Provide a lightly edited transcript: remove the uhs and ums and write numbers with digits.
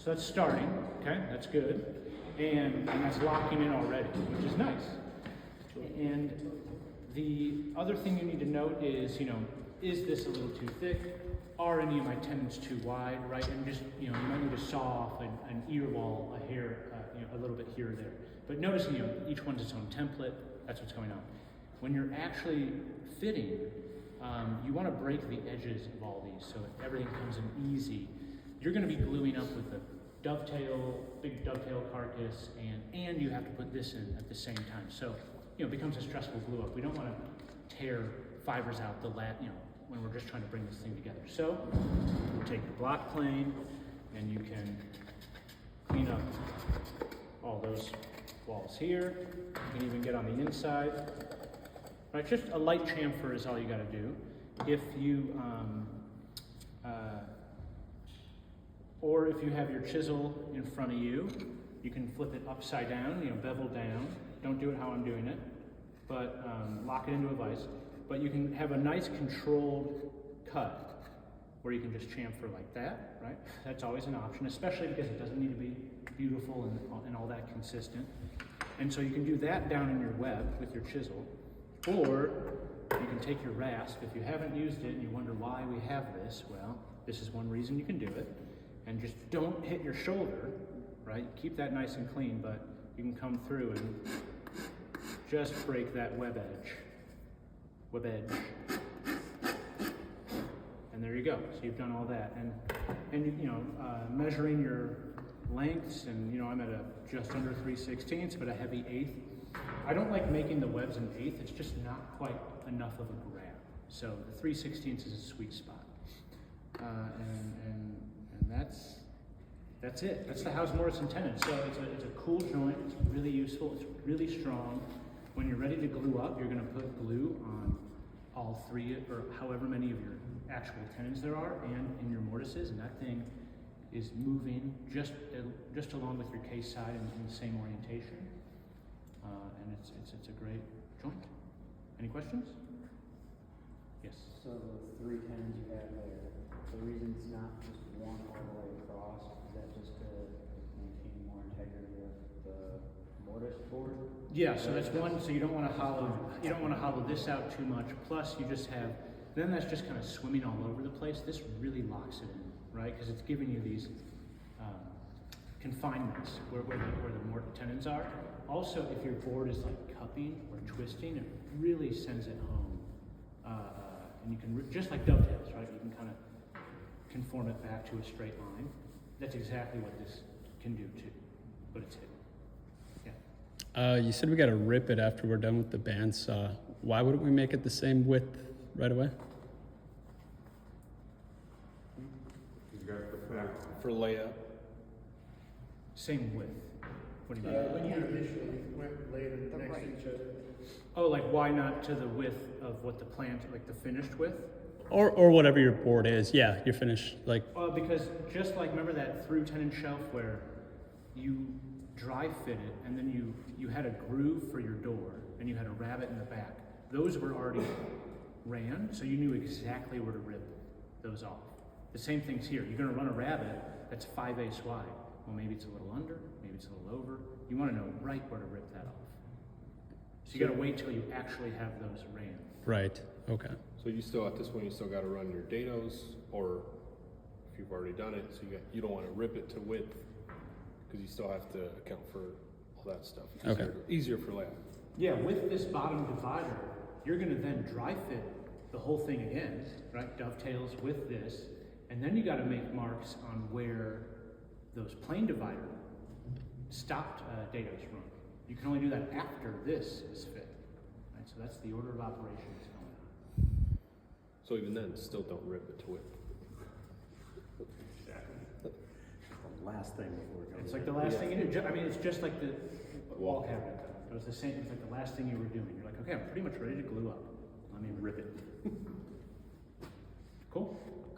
So that's starting, okay, that's good. And that's locking in already, which is nice. And the other thing you need to note is, is this a little too thick? Are any of my tenons too wide, right? And just, you might need to saw off an ear wall, a hair, a little bit here or there. But notice, each one's its own template. That's what's going on. When you're actually fitting, you want to break the edges of all these so that everything comes in easy. You're going to be gluing up with the big dovetail carcass, and you have to put this in at the same time. So, it becomes a stressful glue up. We don't want to tear fibers out when we're just trying to bring this thing together. So, we'll take the block plane, and you can clean up all those walls here. You can even get on the inside. Right, just a light chamfer is all you got to do. If you or if you have your chisel in front of you, you can flip it upside down, bevel down. Don't do it how I'm doing it, but lock it into a vise. But you can have a nice controlled cut where you can just chamfer like that, right? That's always an option, especially because it doesn't need to be beautiful and all that consistent. And so you can do that down in your web with your chisel, or you can take your rasp. If you haven't used it and you wonder why we have this, well, this is one reason you can do it. And just don't hit your shoulder, right? Keep that nice and clean, but you can come through and just break that web edge. And there you go. So you've done all that. And measuring your lengths, and I'm at just under 3/16, but a heavy 1/8. I don't like making the webs an 1/8. It's just not quite enough of a grab. So the 3/16 is a sweet spot. And that's it. That's the house mortise and tenon. So it's a cool joint. It's really useful. It's really strong. When you're ready to glue up, you're going to put glue on all three or however many of your actual tenons there are, and in your mortises, and that thing is moving just along with your case side in the same orientation. And it's a great joint. Any questions? Yes. So the 3 tenons you have there, the reason it's not just one all the way across, is that just to maintain more integrity of the mortise board? Yeah, so that's one. So you don't want to hollow this out too much. Plus, then that's just kind of swimming all over the place. This really locks it in, right? Because it's giving you these confinements where the tenons are. Also, if your board is like cupping or twisting, it really sends it home. And you can, just like dovetails, right? You can kind of conform it back to a straight line. That's exactly what this can do too, but it's hidden. Yeah. You said we got to rip it after we're done with the bandsaw. Why wouldn't we make it the same width right away? You got to put back. For layup. Same width. What do you mean? When you initially went laid it next to each other. Oh, like why not to the width of what the plant, like the finished width? Or whatever your board is. Yeah, you're finished. Like. Because just like, remember that through tenon shelf where you dry fit it and then you had a groove for your door and you had a rabbet in the back. Those were already ran, so you knew exactly where to rip those off. The same thing's here. You're gonna run a rabbet that's 5/8 wide. Well, maybe it's a little under, maybe it's a little over. You wanna know right where to rip that off. So you gotta wait till you actually have those ran. Right, okay. So you still, at this point, you still got to run your dados, or if you've already done it, so you don't want to rip it to width, because you still have to account for all that stuff. Easier for layout. Yeah, with this bottom divider, you're gonna then dry fit the whole thing again, right? Dovetails with this, and then you gotta make marks on where those plane divider stopped dados from. You can only do that after this is fit, right? So that's the order of operations going on. So even then, still don't rip it to width. The last thing before it goes. It's like the last thing you do. I mean, it's just like the wall cabinet. It was the same. It's like the last thing you were doing. You're like, okay, I'm pretty much ready to glue up. Let me rip it. Cool.